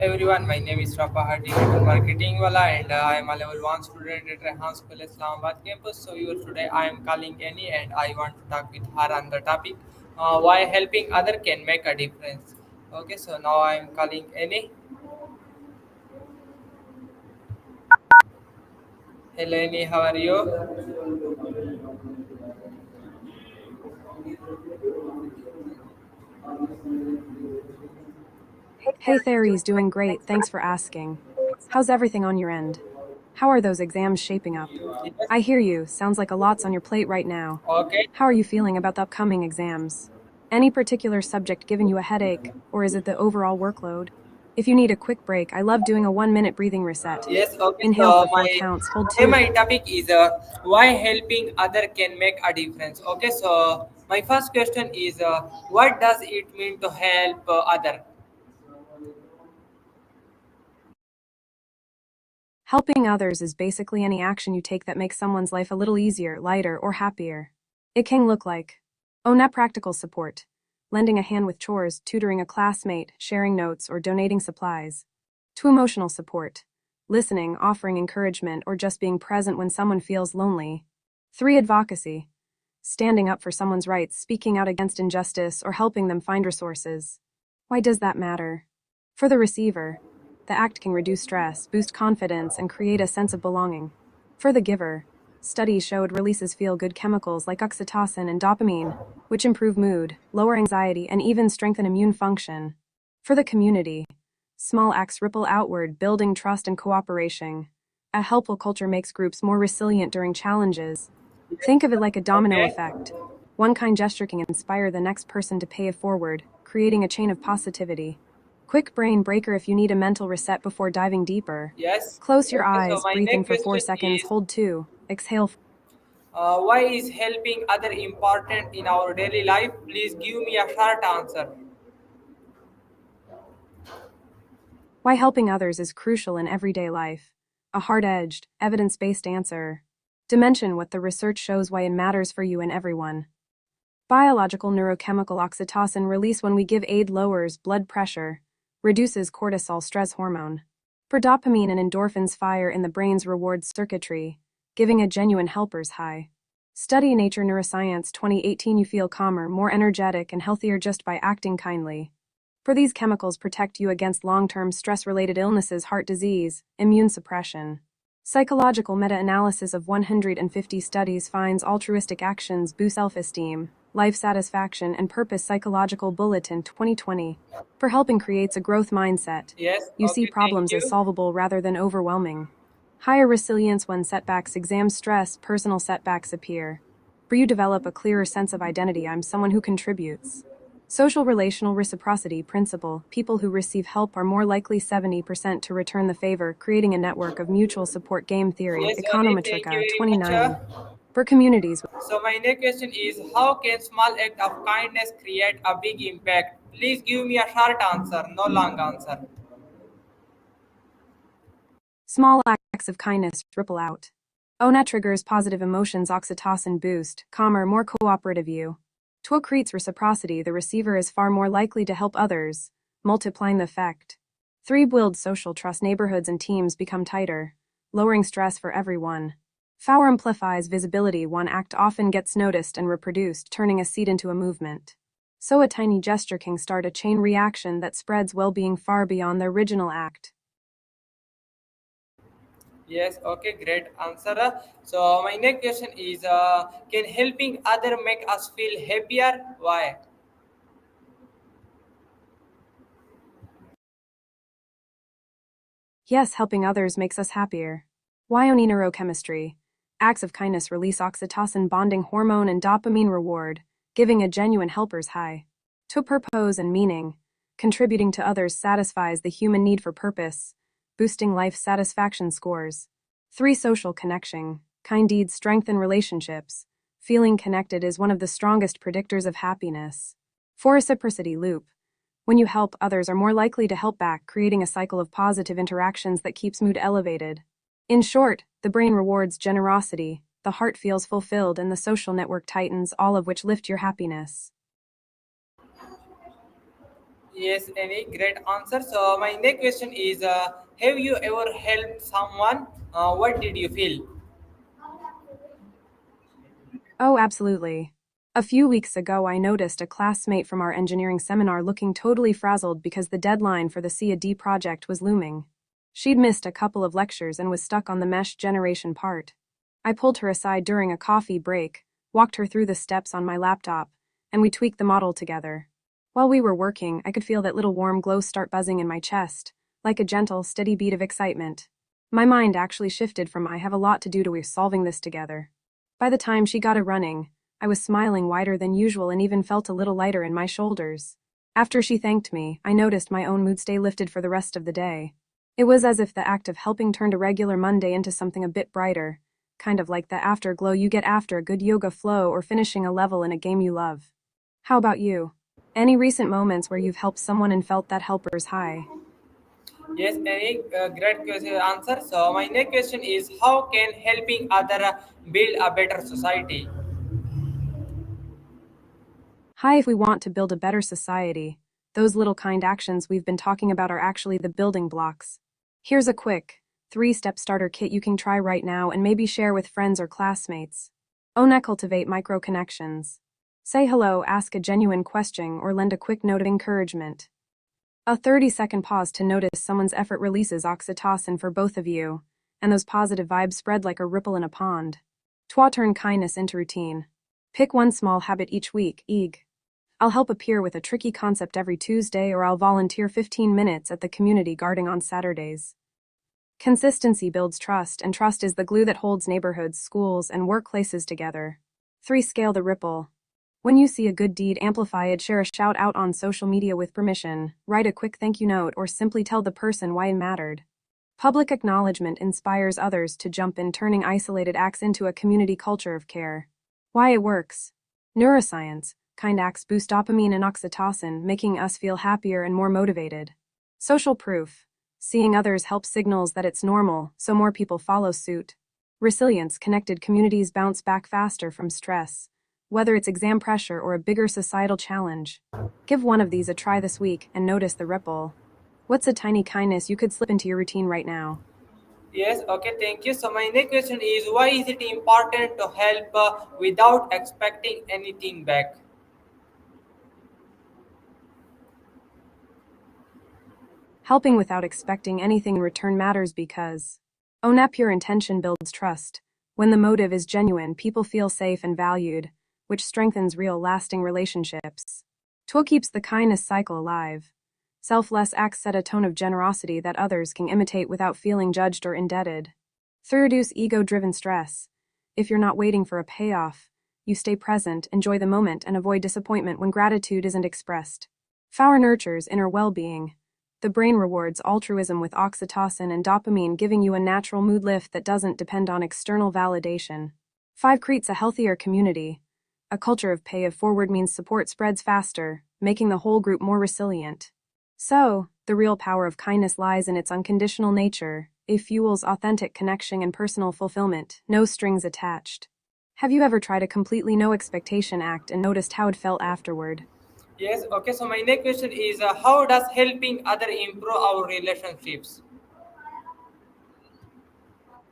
Everyone, my name is Rafa Digital Marketing Wala and I am a level 1 student at Rehan School Islamabad campus. So here today I am calling Annie and I want to talk with her on the topic why helping other can make a difference. Okay, so now I am calling Annie. Hello Annie, how are you? Hey Theres, doing great, thanks for asking. How's everything on your end? How are those exams shaping up? Yes. I hear you, sounds like a lot's on your plate right now. Okay. How are you feeling about the upcoming exams? Any particular subject giving you a headache, or is it the overall workload? If you need a quick break, I love doing a 1 minute breathing reset. Yes, okay. Inhale So for 4 counts, hold today 2. my topic is why helping other can make a difference. Okay, so my first question is what does it mean to help other? Helping others is basically any action you take that makes someone's life a little easier, lighter, or happier. It can look like net practical support, lending a hand with chores, tutoring a classmate, sharing notes, or donating supplies, to emotional support, listening, offering encouragement, or just being present when someone feels lonely. 3. Advocacy, standing up for someone's rights, speaking out against injustice, or helping them find resources. Why does that matter? For the receiver, the act can reduce stress, boost confidence, and create a sense of belonging. For the giver, studies showed releases feel-good chemicals like oxytocin and dopamine, which improve mood, lower anxiety, and even strengthen immune function. For the community, small acts ripple outward, building trust and cooperation. A helpful culture makes groups more resilient during challenges. Think of it like a domino Okay. effect. One kind gesture can inspire the next person to pay it forward, creating a chain of positivity. Quick brain breaker if you need a mental reset before diving deeper. Yes. Close your Okay. So eyes, my breathe in next for 4 question seconds, is hold 2, exhale. why is helping other important in our daily life? Please give me a short answer. Why helping others is crucial in everyday life. A hard-edged, evidence-based answer. Dimension what the research shows why it matters for you and everyone. Biological neurochemical oxytocin release when we give aid lowers blood pressure, reduces cortisol stress hormone. For dopamine and endorphins fire in the brain's reward circuitry, giving a genuine helper's high. Study Nature Neuroscience 2018. You feel calmer, more energetic, and healthier just by acting kindly. For these chemicals protect you against long-term stress-related illnesses, heart disease, immune suppression. Psychological meta-analysis of 150 studies finds altruistic actions boost self-esteem, life satisfaction, and purpose. Psychological Bulletin 2020. For helping creates a growth mindset. Yes. You see Okay. Thank problems as you. solvable rather than overwhelming. Higher resilience when setbacks, exam stress, personal setbacks appear. For you develop a clearer sense of identity. I'm someone who contributes. Social relational reciprocity principle. People who receive help are more likely 70% to return the favor, creating a network of mutual support. Game theory. Yes, Ani, thank you Econometrica very much. 29. For communities. So my next question is how can small act of kindness create a big impact? Please give me a short answer, no long answer. Small acts of kindness ripple out. ONA triggers positive emotions, oxytocin boost, calmer, more cooperative you. TWO creates reciprocity, the receiver is far more likely to help others, multiplying the effect. 3 builds social trust, neighborhoods and teams become tighter, lowering stress for everyone. 4 amplifies visibility, one act often gets noticed and reproduced, turning a seed into a movement. So a tiny gesture can start a chain reaction that spreads well-being far beyond the original act. Yes, okay, great answer. So my next question is can helping other make us feel happier? Why? Yes, helping others makes us happier. Wyoming neurochemistry. Acts of kindness release oxytocin bonding hormone and dopamine reward, giving a genuine helper's high. To purpose and meaning. Contributing to others satisfies the human need for purpose, boosting life satisfaction scores. 3 social connection. Kind deeds strengthen relationships. Feeling connected is one of the strongest predictors of happiness. 4 reciprocity loop. When you help, others are more likely to help back, creating a cycle of positive interactions that keeps mood elevated. In short, the brain rewards generosity, the heart feels fulfilled, and the social network tightens, all of which lift your happiness. Yes, any great answer. So my next question is, have you ever helped someone? What did you feel? Oh, absolutely. A few weeks ago, I noticed a classmate from our engineering seminar looking totally frazzled because the deadline for the C/D project was looming. She'd missed a couple of lectures and was stuck on the mesh generation part. I pulled her aside during a coffee break, walked her through the steps on my laptop, and we tweaked the model together. While we were working, I could feel that little warm glow start buzzing in my chest, like a gentle, steady beat of excitement. My mind actually shifted from "I have a lot to do" to "we're solving this together." By the time she got it running, I was smiling wider than usual and even felt a little lighter in my shoulders. After she thanked me, I noticed my own mood stay lifted for the rest of the day. It was as if the act of helping turned a regular Monday into something a bit brighter, kind of like the afterglow you get after a good yoga flow or finishing a level in a game you love. How about you? Any recent moments where you've helped someone and felt that helper's high? Yes, any great question answer. So my next question is, how can helping other build a better society? Hi, if we want to build a better society, those little kind actions we've been talking about are actually the building blocks. Here's a quick, 3-step starter kit you can try right now and maybe share with friends or classmates. Own and cultivate micro connections. Say hello, ask a genuine question, or lend a quick note of encouragement. A 30-second pause to notice someone's effort releases oxytocin for both of you, and those positive vibes spread like a ripple in a pond. Turn kindness into routine. Pick one small habit each week, I'll help appear with a tricky concept every Tuesday, or I'll volunteer 15 minutes at the community garden on Saturdays. Consistency builds trust, and trust is the glue that holds neighborhoods, schools, and workplaces together. 3. Scale the ripple. When you see a good deed, amplify it, share a shout out on social media with permission, write a quick thank you note, or simply tell the person why it mattered. Public acknowledgement inspires others to jump in, turning isolated acts into a community culture of care. Why it works. Neuroscience. Kind acts boost dopamine and oxytocin, making us feel happier and more motivated. Social proof. Seeing others help signals that it's normal, so more people follow suit. Resilience. Connected communities bounce back faster from stress, whether it's exam pressure or a bigger societal challenge. Give one of these a try this week and notice the ripple. What's a tiny kindness you could slip into your routine right now? Yes, okay, thank you. So my next question is, why is it important to help without expecting anything back? Helping without expecting anything in return matters because own up your intention builds trust. When the motive is genuine, people feel safe and valued, which strengthens real, lasting relationships. Tool keeps the kindness cycle alive. Selfless acts set a tone of generosity that others can imitate without feeling judged or indebted. 3. Reduce ego-driven stress. If you're not waiting for a payoff, you stay present, enjoy the moment, and avoid disappointment when gratitude isn't expressed. 4. Nurtures inner well-being. The brain rewards altruism with oxytocin and dopamine, giving you a natural mood lift that doesn't depend on external validation. 5. Creates a healthier community. A culture of pay it forward means support spreads faster, making the whole group more resilient. So, the real power of kindness lies in its unconditional nature. It fuels authentic connection and personal fulfillment, no strings attached. Have you ever tried a completely no expectation act and noticed how it felt afterward? Yes, okay. So my next question is, how does helping other improve our relationships?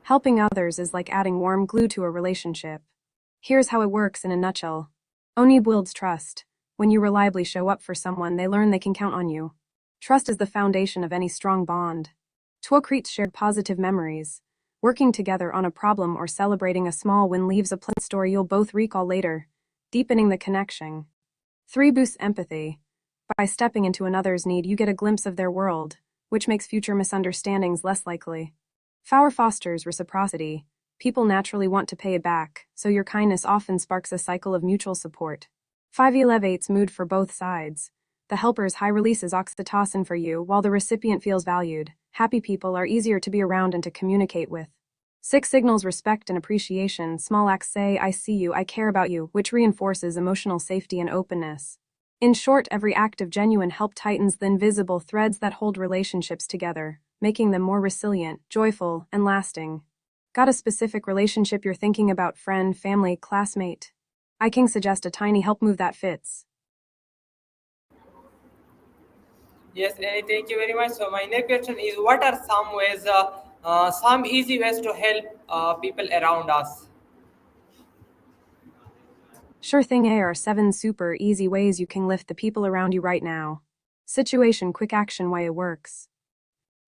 Helping others is like adding warm glue to a relationship. Here's how it works in a nutshell. Oni builds trust. When you reliably show up for someone, they learn they can count on you. Trust is the foundation of any strong bond. Two creates shared positive memories. Working together on a problem or celebrating a small win leaves a pleasant story you'll both recall later, deepening the connection. 3. Boosts empathy. By stepping into another's need, you get a glimpse of their world, which makes future misunderstandings less likely. 4. Fosters reciprocity. People naturally want to pay it back, so your kindness often sparks a cycle of mutual support. 5. Elevates mood for both sides. The helper's high releases oxytocin for you, while the recipient feels valued. Happy people are easier to be around and to communicate with. 6. Signals respect and appreciation. Small acts say, "I see you, I care about you," which reinforces emotional safety and openness. In short, every act of genuine help tightens the invisible threads that hold relationships together, making them more resilient, joyful, and lasting. Got a specific relationship you're thinking about? Friend, family, classmate? I can suggest a tiny help move that fits. Yes, and thank you very much. So my next question is, what are some easy ways to help people around us? Sure thing, here are 7 super easy ways you can lift the people around you right now. Situation quick action why it works.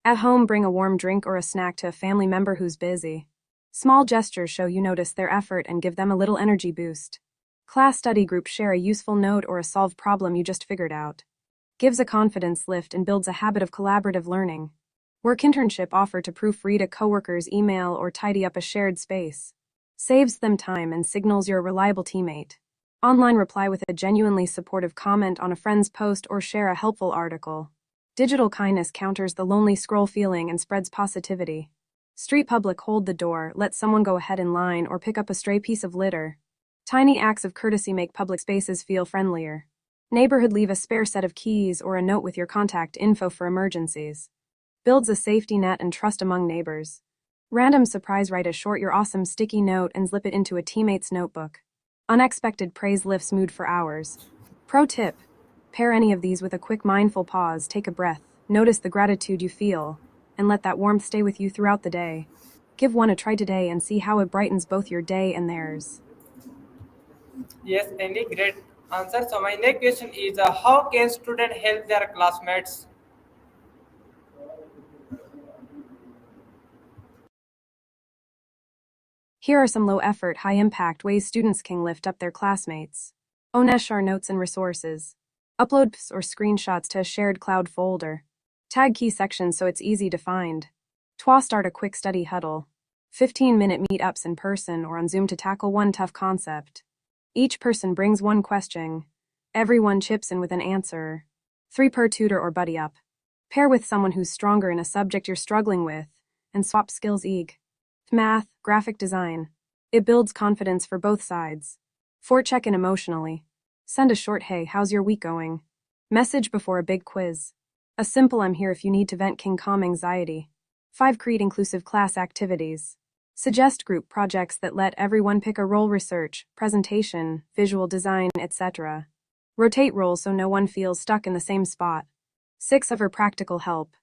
At home, bring a warm drink or a snack to a family member who's busy. Small gestures show you notice their effort and give them a little energy boost. Class study group share a useful note or a solved problem you just figured out. Gives a confidence lift and builds a habit of collaborative learning. Work internship offer to proofread a coworker's email or tidy up a shared space. Saves them time and signals you're a reliable teammate. Online reply with a genuinely supportive comment on a friend's post or share a helpful article. Digital kindness counters the lonely scroll feeling and spreads positivity. Street public hold the door, let someone go ahead in line or pick up a stray piece of litter. Tiny acts of courtesy make public spaces feel friendlier. Neighborhood leave a spare set of keys or a note with your contact info for emergencies. Builds a safety net and trust among neighbors. Random surprise write a short "you're awesome" sticky note and slip it into a teammate's notebook. Unexpected praise lifts mood for hours. Pro tip: pair any of these with a quick mindful pause, take a breath, notice the gratitude you feel, and let that warmth stay with you throughout the day. Give one a try today and see how it brightens both your day and theirs. Yes, any great answer. So my next question is, how can student help their classmates? Here are some low-effort, high-impact ways students can lift up their classmates. Oneshar notes and resources. Upload PDFs or screenshots to a shared cloud folder. Tag key sections so it's easy to find. Twa start a quick study huddle. 15-minute meetups in person or on Zoom to tackle one tough concept. Each person brings one question. Everyone chips in with an answer. 3 per tutor or buddy up. Pair with someone who's stronger in a subject you're struggling with, and swap skills math, graphic design. It builds confidence for both sides. 4 check in emotionally. Send a short "hey, how's your week going?" message before a big quiz. A simple "I'm here if you need to vent" can calm anxiety. 5 create inclusive class activities. Suggest group projects that let everyone pick a role: research, presentation, visual design, etc. Rotate roles so no one feels stuck in the same spot. 6 offer practical help.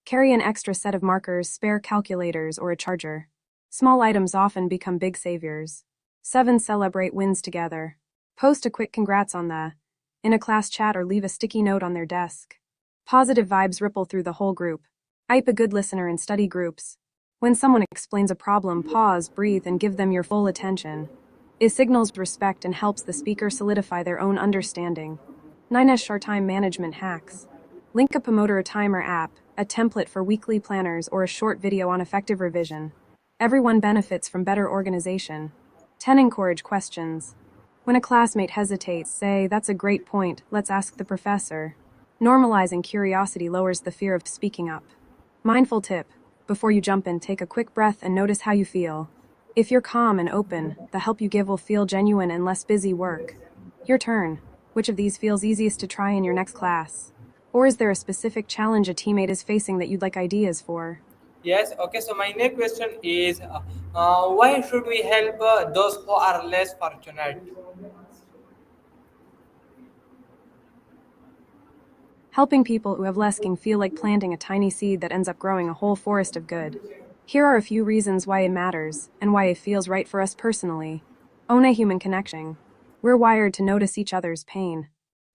Carry an extra set of markers, spare calculators, or a charger. Small items often become big saviors. 7 celebrate wins together. Post a quick congrats in a class chat or leave a sticky note on their desk. Positive vibes ripple through the whole group. Hype a good listener in study groups. When someone explains a problem, pause, breathe, and give them your full attention. It signals respect and helps the speaker solidify their own understanding. 9 short time management hacks. Link a Pomodoro timer app, a template for weekly planners, or a short video on effective revision. Everyone benefits from better organization. 10 encourage questions. When a classmate hesitates, say, "That's a great point, let's ask the professor." Normalizing curiosity lowers the fear of speaking up. Mindful tip: before you jump in, take a quick breath and notice how you feel. If you're calm and open, the help you give will feel genuine and less busy work. Your turn. Which of these feels easiest to try in your next class? Or is there a specific challenge a teammate is facing that you'd like ideas for? Yes, okay. So my next question is, why should we help those who are less fortunate? Helping people who have less can feel like planting a tiny seed that ends up growing a whole forest of good. Here are a few reasons why it matters, and why it feels right for us personally. Own a human connection. We're wired to notice each other's pain.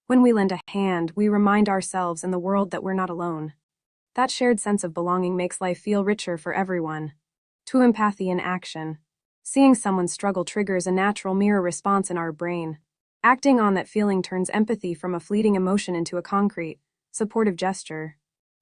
When we lend a hand, we remind ourselves and the world that we're not alone. That shared sense of belonging makes life feel richer for everyone. 2 empathy in action. Seeing someone struggle triggers a natural mirror response in our brain. Acting on that feeling turns empathy from a fleeting emotion into a concrete, supportive gesture.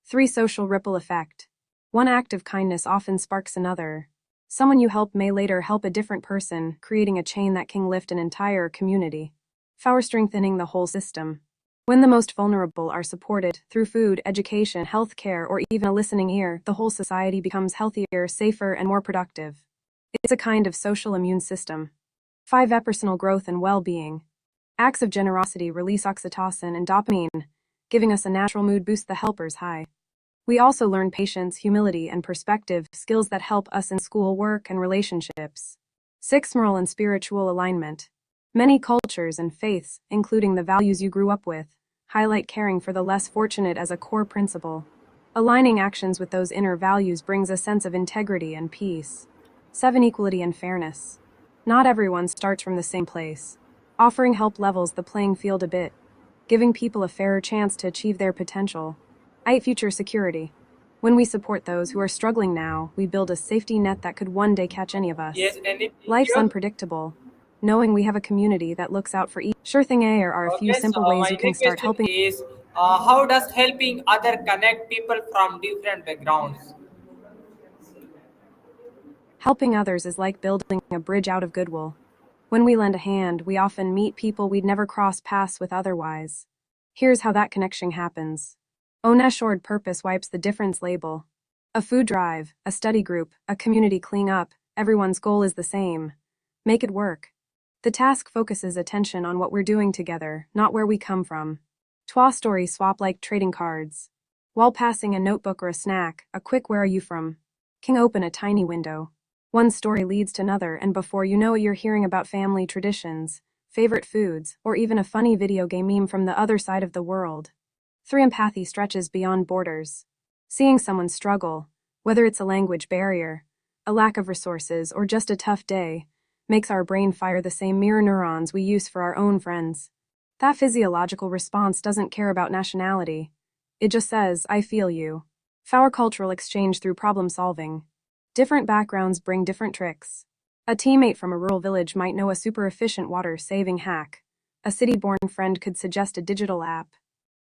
3 social ripple effect. One act of kindness often sparks another. Someone you help may later help a different person, creating a chain that can lift an entire community. 4 strengthening the whole system. When the most vulnerable are supported, through food, education, healthcare, or even a listening ear, the whole society becomes healthier, safer, and more productive. It's a kind of social immune system. 5 personal growth and well-being. Acts of generosity release oxytocin and dopamine, giving us a natural mood boost, the helper's high. We also learn patience, humility, and perspective, skills that help us in school, work, and relationships. 6 moral and spiritual alignment. Many cultures and faiths, including the values you grew up with, highlight caring for the less fortunate as a core principle. Aligning actions with those inner values brings a sense of integrity and peace. 7. Equality and fairness. Not everyone starts from the same place. Offering help levels the playing field a bit, giving people a fairer chance to achieve their potential. 8. Future security. When we support those who are struggling now, we build a safety net that could one day catch any of us. Yes, any thank Life's you. unpredictable. Knowing we have a community that looks out for each sure thing are a few Okay, so simple ways my you can next start question helping. is, how does helping other connect people from different backgrounds? Helping others is like building a bridge out of goodwill. When we lend a hand, we often meet people we'd never cross paths with otherwise. Here's how that connection happens. Unassured purpose wipes the difference label. A food drive, a study group, a community cleanup, everyone's goal is the same. Make it work. The task focuses attention on what we're doing together, not where we come from. Twa story swap like trading cards. While passing a notebook or a snack, a quick "where are you from?" can open a tiny window. One story leads to another, and before you know it, you're hearing about family traditions, favorite foods, or even a funny video game meme from the other side of the world. 3. Empathy stretches beyond borders. Seeing someone struggle, whether it's a language barrier, a lack of resources, or just a tough day, makes our brain fire the same mirror neurons we use for our own friends. That physiological response doesn't care about nationality. It just says, I feel you. Our cultural exchange through problem solving. Different backgrounds bring different tricks. A teammate from a rural village might know a super efficient water-saving hack. A city-born friend could suggest a digital app.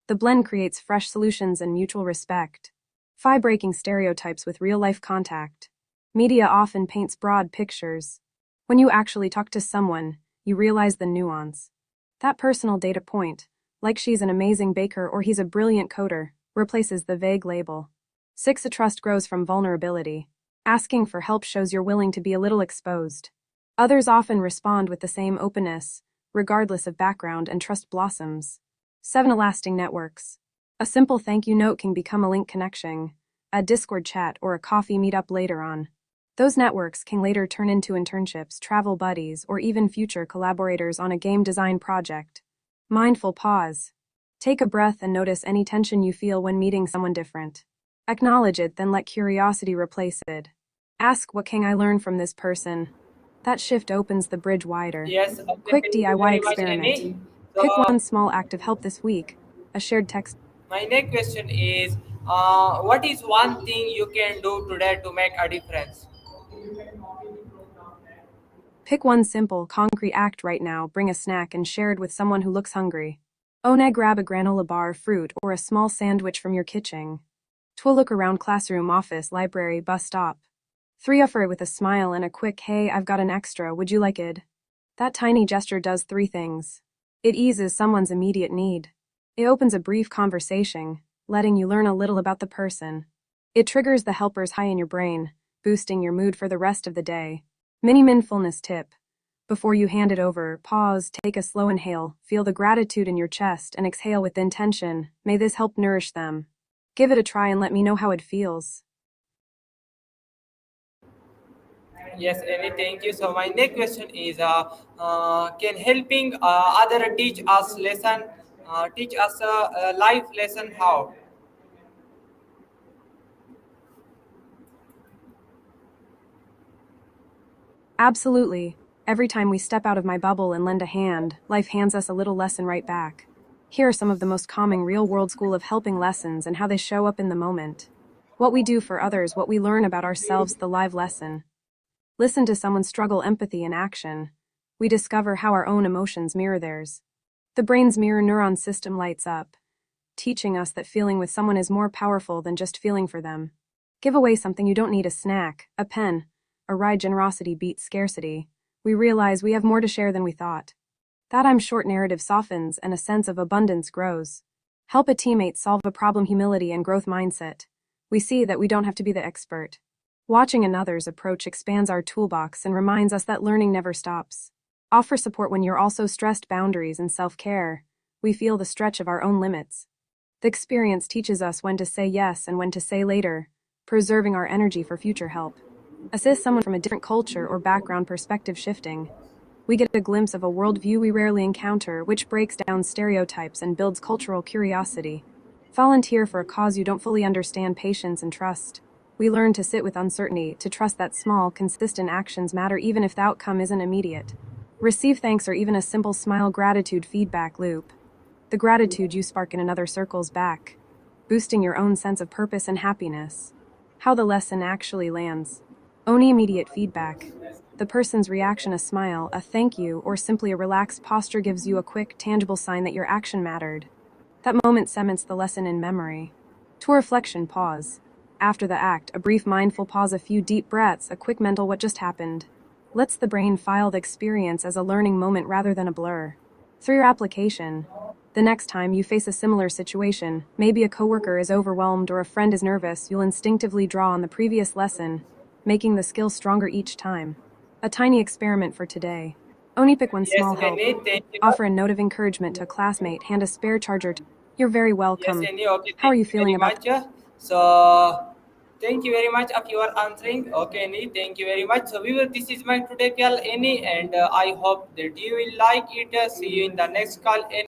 The blend creates fresh solutions and mutual respect. 5. Breaking stereotypes with real-life contact. Media often paints broad pictures. When you actually talk to someone, you realize the nuance. That personal data point, like she's an amazing baker or he's a brilliant coder, replaces the vague label. 6. A trust grows from vulnerability. Asking for help shows you're willing to be a little exposed. Others often respond with the same openness, regardless of background, and trust blossoms. 7. Lasting networks. A simple thank you note can become a link connection, a Discord chat, or a coffee meetup later on. Those networks can later turn into internships, travel buddies, or even future collaborators on a game design project. Mindful pause. Take a breath and notice any tension you feel when meeting someone different. Acknowledge it, then let curiosity replace it. Ask, what can I learn from this person? That shift opens the bridge wider. Yes, okay, Quick thank you DIY very much, experiment. Annie. Pick So, one small act of help this week. A shared text. my next question is, what is one thing you can do today to make a difference? Pick one simple, concrete act right now. Bring a snack and share it with someone who looks hungry. One, grab a granola bar, fruit, or a small sandwich from your kitchen. 2, look around classroom, office, library, bus stop. 3, offer it with a smile and a quick, hey, I've got an extra, would you like it? That tiny gesture does 3 things. It eases someone's immediate need. It opens a brief conversation, letting you learn a little about the person. It triggers the helper's high in your brain, boosting your mood for the rest of the day. Mini mindfulness tip. Before you hand it over, pause, take a slow inhale, feel the gratitude in your chest, and exhale with intention. May this help nourish them. Give it a try and let me know how it feels. Yes, Annie, thank you. So, my next question is, can helping other teach us a life lesson? How? Absolutely. Every time we step out of my bubble and lend a hand, life hands us a little lesson right back. Here are some of the most common real-world school of helping lessons and how they show up in the moment. What we do for others, what we learn about ourselves, the live lesson. Listen to someone struggle, empathy in action. We discover how our own emotions mirror theirs. The brain's mirror neuron system lights up, teaching us that feeling with someone is more powerful than just feeling for them. Give away something you don't need, a snack, a pen, a ride. Generosity beats scarcity. We realize we have more to share than we thought. That I'm short narrative softens and a sense of abundance grows. Help a teammate solve a problem, humility and growth mindset. We see that we don't have to be the expert. Watching another's approach expands our toolbox and reminds us that learning never stops. Offer support when you're also stressed, boundaries and self-care. We feel the stretch of our own limits. The experience teaches us when to say yes and when to say later, preserving our energy for future help. Assist someone from a different culture or background, perspective shifting. We get a glimpse of a worldview we rarely encounter, which breaks down stereotypes and builds cultural curiosity. Volunteer for a cause you don't fully understand, patience and trust. We learn to sit with uncertainty, to trust that small, consistent actions matter even if the outcome isn't immediate. Receive thanks or even a simple smile, gratitude feedback loop. The gratitude you spark in another circles back, boosting your own sense of purpose and happiness. How the lesson actually lands. Only immediate feedback. The person's reaction, a smile, a thank you, or simply a relaxed posture gives you a quick, tangible sign that your action mattered. That moment cements the lesson in memory. To reflection, pause. After the act, a brief mindful pause, a few deep breaths, a quick mental what just happened. Lets the brain file the experience as a learning moment rather than a blur. Through your application, the next time you face a similar situation, maybe a coworker is overwhelmed or a friend is nervous, you'll instinctively draw on the previous lesson, making the skill stronger each time. A tiny experiment for today. Only pick one Yes, small help. Annie, thank you. Offer a note of encouragement to a classmate, hand a spare charger. You're very Yes, welcome. Annie, okay, How are thank you you very feeling about much. So, thank you very much of your answering. Okay, Annie, thank you very much. So, we will, this is my today call, Annie, and I hope that you will like it. See you in the next call, Annie.